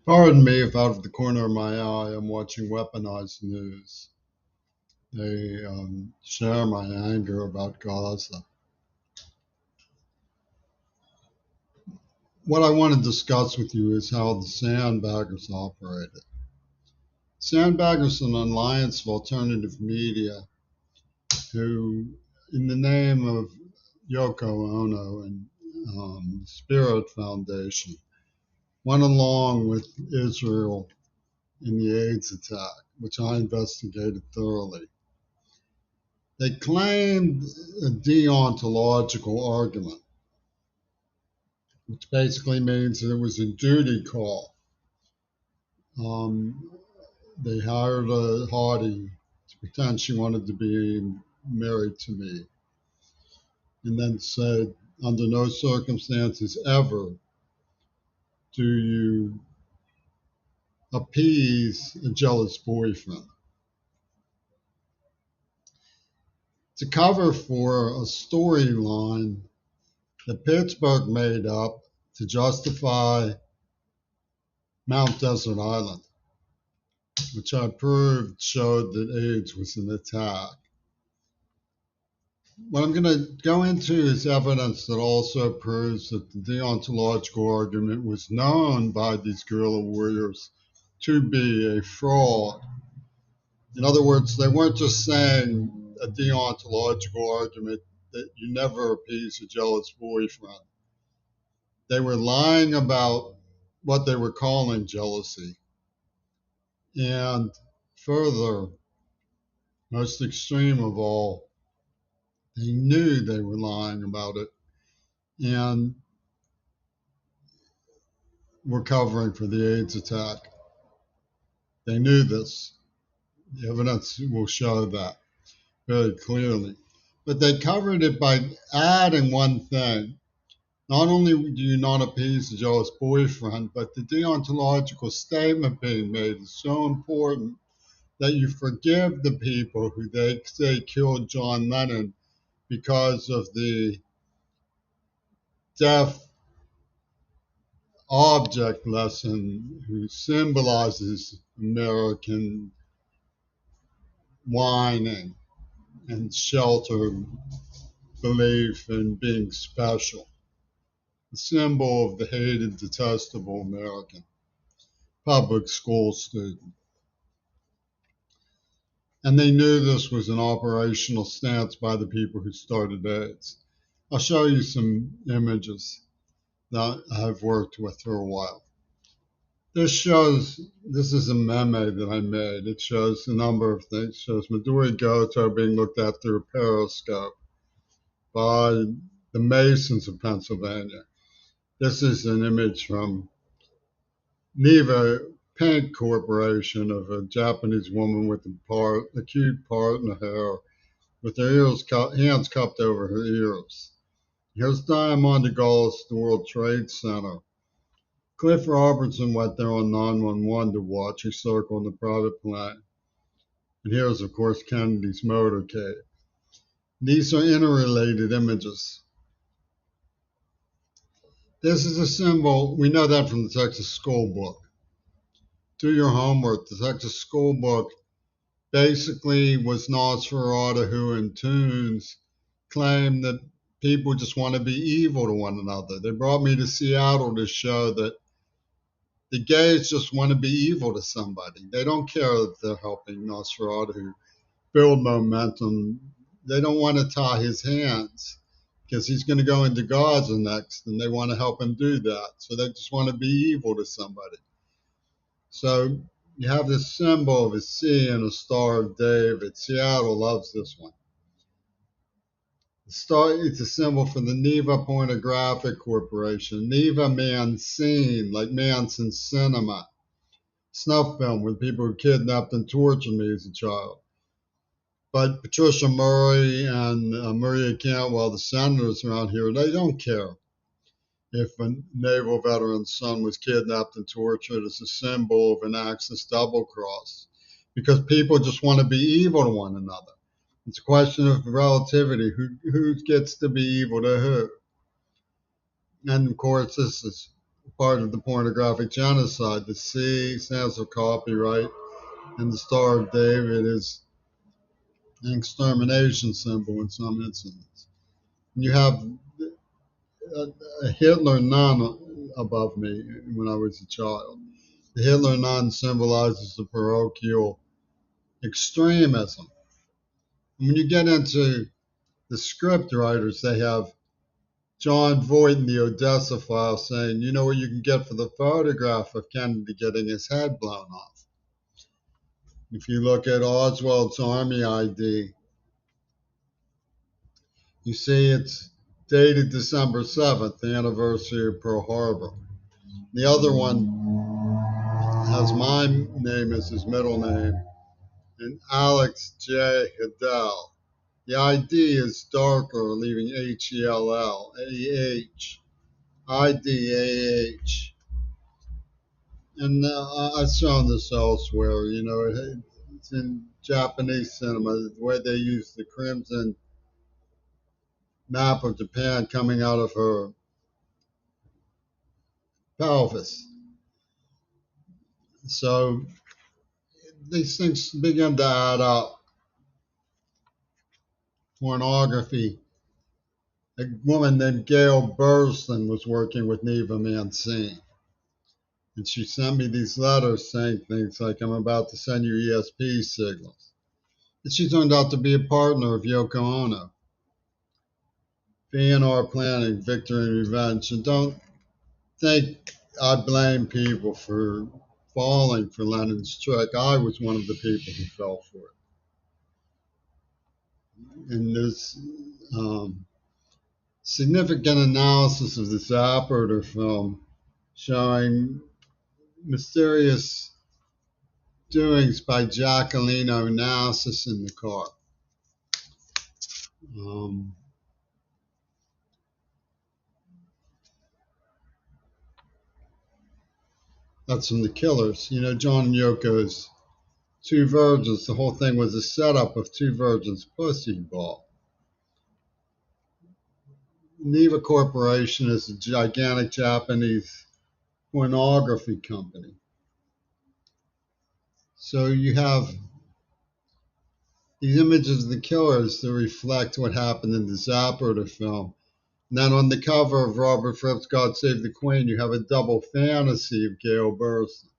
Pardon me if out of the corner of my eye I'm watching weaponized news. They share my anger about Gaza. What I want to discuss with you is how the sandbaggers operated. Sandbaggers are an alliance of alternative media who, in the name of Yoko Ono and Spirit Foundation, went along with Israel in the AIDS attack, which I investigated thoroughly. They claimed a deontological argument, which basically means that it was a duty call. Um, they hired a hottie to pretend she wanted to be married to me, and then said, under no circumstances ever do you appease a jealous boyfriend. To cover for a storyline that Pittsburgh made up to justify Mount Desert Island, which I proved showed that AIDS was an attack. What I'm going to go into is evidence that also proves that the deontological argument was known by these guerrilla warriors to be a fraud. In other words, they weren't just saying a deontological argument that you never appease a jealous boyfriend. They were lying about what they were calling jealousy. And further, most extreme of all, they knew they were lying about it and were covering for the AIDS attack. They knew this. The evidence will show that very clearly. But they covered it by adding one thing. Not only do you not appease the jealous boyfriend, but the deontological statement being made is so important that you forgive the people who they say killed John Lennon because of the deaf object lesson who symbolizes American whining and shelter belief in being special, the symbol of the hated, detestable American public school student. And they knew this was an operational stance by the people who started AIDS. I'll show you some images that I've worked with for a while. This is a meme that I made. It shows a number of things. It shows Midori Goto being looked at through a periscope by the Masons of Pennsylvania. This is an image from Neva Paint Corporation of a Japanese woman with a cute part in her hair with her hands cupped over her ears. Here's Diamond DeGaulle at the World Trade Center. Cliff Robertson went there on 911 to watch. He circled the private plane. And here's, of course, Kennedy's motorcade. These are interrelated images. This is a symbol. We know that from the Texas School Book. Do your homework. The Texas School Book basically was Nosferatu who in tunes claimed that people just want to be evil to one another. They brought me to Seattle to show that the gays just want to be evil to somebody. They don't care if they're helping Nosferatu build momentum. They don't want to tie his hands because he's going to go into Gaza next and they want to help him do that. So they just want to be evil to somebody. So you have this symbol of a sea and a Star of David. Seattle loves this one. The star, it's a symbol for the Neva Pornographic Corporation. Neva Mancine, like Manson Cinema. Snuff film with people who kidnapped and tortured me as a child. But Patricia Murray and Maria Cantwell, the senators around here, they don't care if a naval veteran's son was kidnapped and tortured as a symbol of an Axis double cross, because people just want to be evil to one another. It's a question of relativity. Who gets to be evil to who? And of course, this is part of the pornographic genocide. The C stands for copyright, and the Star of David is an extermination symbol in some instances. And you have a Hitler nun above me when I was a child. The Hitler nun symbolizes the parochial extremism. And when you get into the script writers, they have John Voight in the Odessa file saying, you know what you can get for the photograph of Kennedy getting his head blown off. If you look at Oswald's Army ID, you see it's dated December 7th, the anniversary of Pearl Harbor. The other one has my name as his middle name, and Alex J. Hidell. The ID is darker, leaving H-E-L-L, A-H, I-D-A-H. And I've shown this elsewhere, you know, it's in Japanese cinema, the way they use the crimson map of Japan coming out of her pelvis. So these things begin to add up. Pornography. A woman named Gail Burston was working with Neva Mancini. And she sent me these letters saying things like, I'm about to send you ESP signals. And she turned out to be a partner of Yoko Ono. V&R Planning, Victory and Revenge. And don't think I blame people for falling for Lennon's trick. I was one of the people who fell for it. And there's significant analysis of the Zapruder film showing mysterious doings by Jacqueline Onassis in the car. That's from The Killers. You know, John and Yoko's Two Virgins. The whole thing was a setup of Two Virgins pussy ball. Neva Corporation is a gigantic Japanese pornography company. So you have these images of the killers that reflect what happened in the Zapruder film. And then on the cover of Robert Fripp's God Save the Queen, you have a double fantasy of Gail Burston.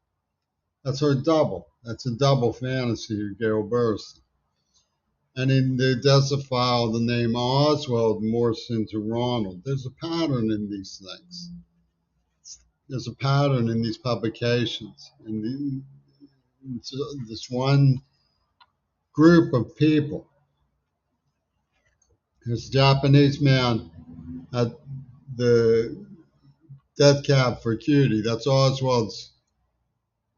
That's her double. That's a double fantasy of Gail Burston. And in the Odessa file, the name Oswald morphs into Ronald. There's a pattern in these things. There's a pattern in these publications. And this one group of people. This Japanese man at the death cab for cutie. That's Oswald's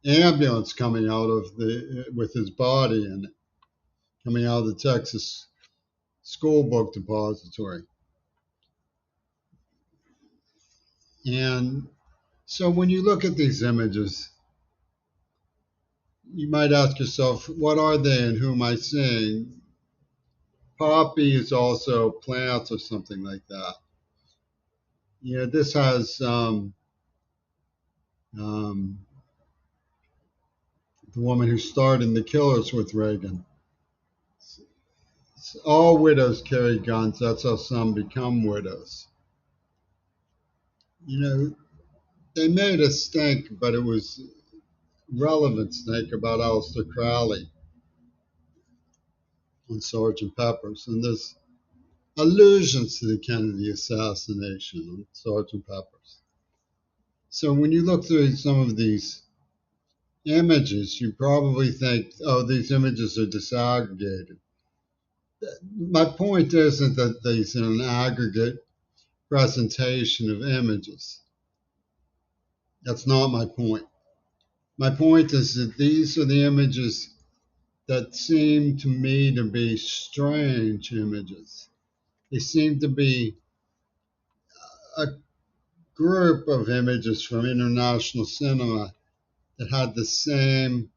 ambulance coming out of with his body in it, coming out of the Texas school book depository. And so when you look at these images, you might ask yourself, what are they and who am I seeing? Poppy is also plants or something like that. You know, this has the woman who starred in The Killers with Reagan. All widows carry guns. That's how some become widows. You know, they made a stink, but it was relevant stink about Aleister Crowley on Sergeant Pepper's. And there's allusions to the Kennedy assassination on Sergeant Pepper's. So when you look through some of these images, you probably think, oh, these images are disaggregated. My point isn't that these are an aggregate presentation of images. That's not my point. My point is that these are the images that seem to me to be strange images. They seem to be a group of images from international cinema that had the same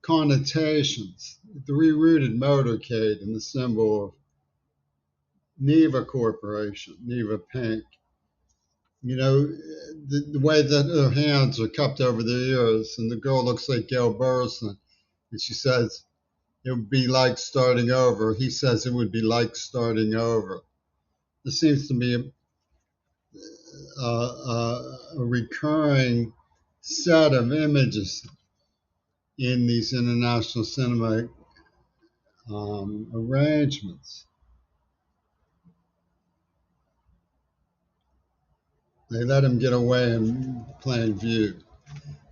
connotations. The rerouted motorcade and the symbol of Neva Corporation, Neva Pink. You know, the way that her hands are cupped over their ears, and the girl looks like Gail Burson, and she says, it would be like starting over. He says it would be like starting over. There seems to be a recurring set of images in these international cinema arrangements. They let him get away in plain view.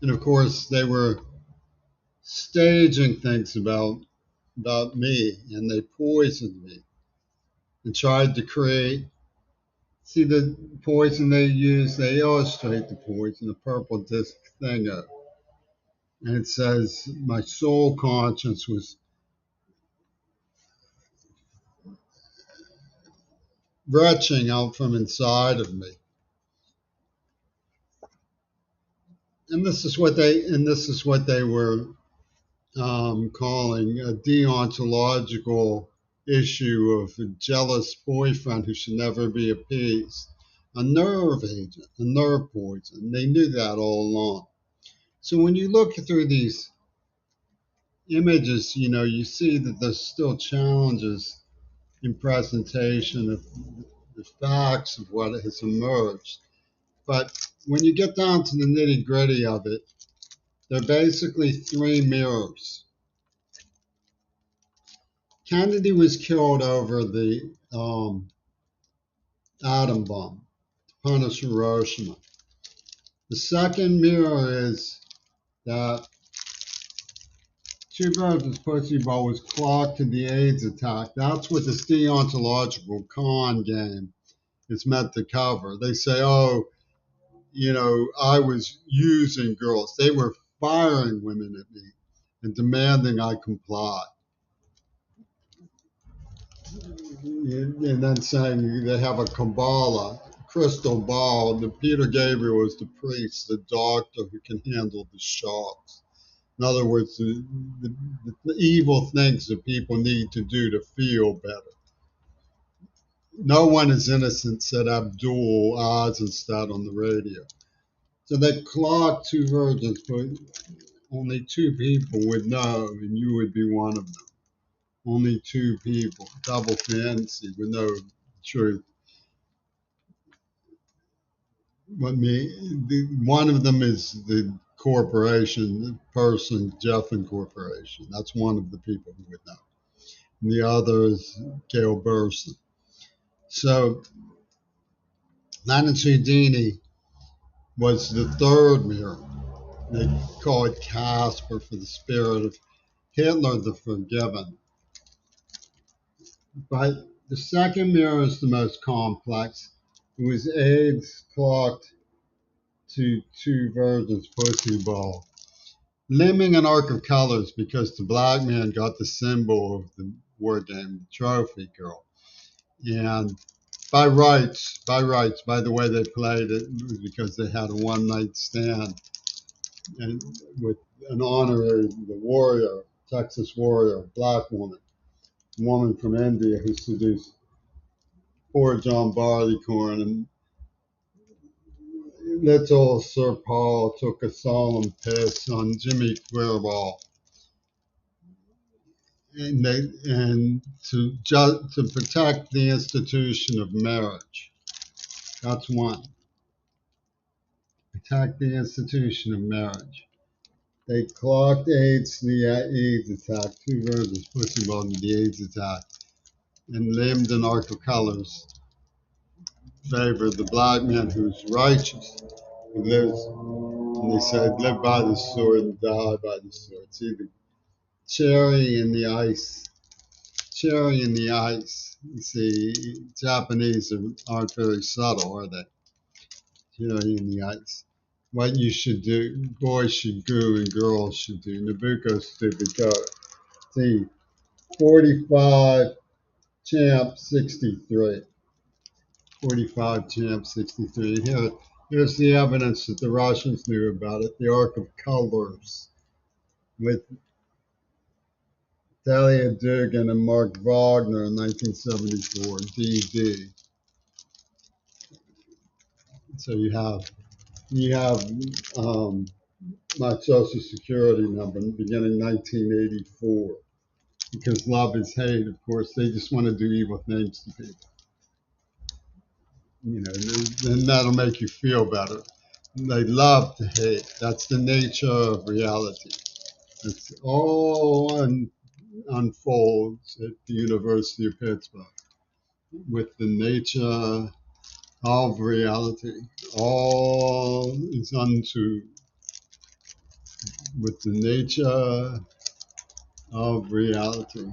And of course, they were staging things about me, and they poisoned me and tried to create. See the poison they use, they illustrate the poison, the purple disc thing of. And it says, my soul conscience was retching out from inside of me. And this is what they were calling a deontological issue of a jealous boyfriend who should never be appeased, a nerve agent, a nerve poison. They knew that all along. So when you look through these images, you see that there's still challenges in presentation of the facts of what has emerged. But when you get down to the nitty gritty of it, they're basically three mirrors. Kennedy was killed over the atom bomb to punish Hiroshima. The second mirror is that Two Birds Pussy Ball was clocked to the AIDS attack. That's what this deontological con game is meant to cover. They say, oh, I was using girls. They were firing women at me and demanding I comply. And then saying they have a Kabbalah, crystal ball, and Peter Gabriel is the priest, the doctor who can handle the shocks. In other words, the evil things that people need to do to feel better. No one is innocent, said Abdul Aziz on the radio. So they clocked two virgins, but only two people would know, and you would be one of them. Only two people, double fantasy, would know the truth. One of them is the corporation, the person, Jeffen Corporation. That's one of the people who would know. And the other is Gail Burson. So Leonard Houdini was the third mirror. They call it Casper for the spirit of Hitler the Forgiven. But the second mirror is the most complex. It was AIDS clocked to two virgins pussy ball. Limning an arc of colors because the black man got the symbol of the war game, the trophy girl. And by rights, by the way they played it, it was because they had a one night stand and with an honorary, the warrior, Texas warrior, black woman from India who seduced poor John Barleycorn. And little Sir Paul took a solemn piss on Jimmy Quirball. And to protect the institution of marriage. That's one. Protect the institution of marriage. They clocked AIDS, the AIDS attack, two versions pushing on the AIDS attack, and limbed an arc of colors favored the black man who's righteous, who lives, and they said, live by the sword and die by the sword. See the cherry in the ice. Cherry in the ice. You see, Japanese aren't very subtle, are they? Cherry in the ice. What you should do, boys should do and girls should do. Nabucco stupid goat. See, 45 champ 63. 45 champ 63. Here's the evidence that the Russians knew about it. The Arc of Colors with Talia Dugan and Mark Wagner in 1974, DD. So you have my social security number beginning 1984. Because love is hate, of course, they just want to do evil things to people. You know, then that'll make you feel better. They love to hate. That's the nature of reality. It's all unfolds at the University of Pittsburgh with the nature of reality. All is unto with the nature of reality.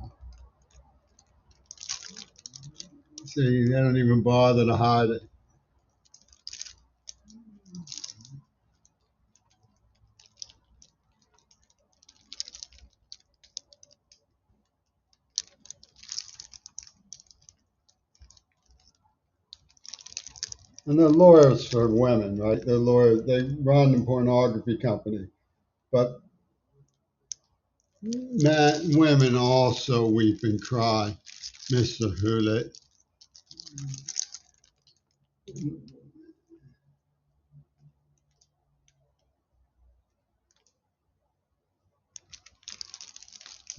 See, they don't even bother to hide it. And they're lawyers for women, right? They're lawyers. They run a pornography company, but women also weep and cry, Mr. Hewlett.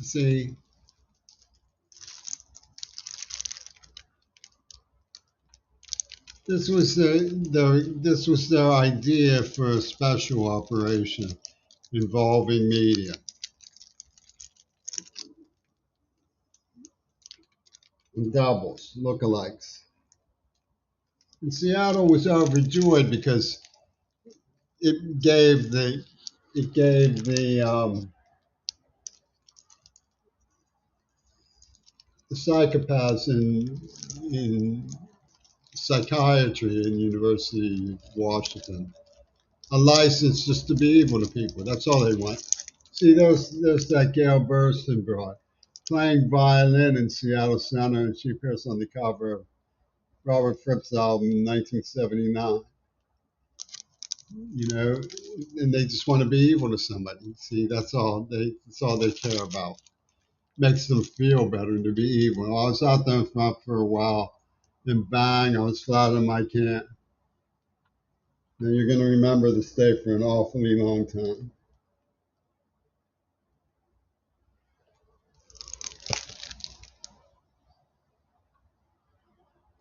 See, this was their idea for a special operation involving media and doubles, lookalikes. And Seattle was overjoyed because it gave the it gave the psychopaths in psychiatry in University of Washington a license just to be evil to people. That's all they want. See, there's that Gail Burston broad playing violin in Seattle Center, and she appears on the cover of Robert Fripp's album in 1979. You know, and they just want to be evil to somebody. See, that's all they care about. Makes them feel better to be evil. I was out there in front for a while, then bang, I was flat on my camp. Now you're going to remember this day for an awfully long time.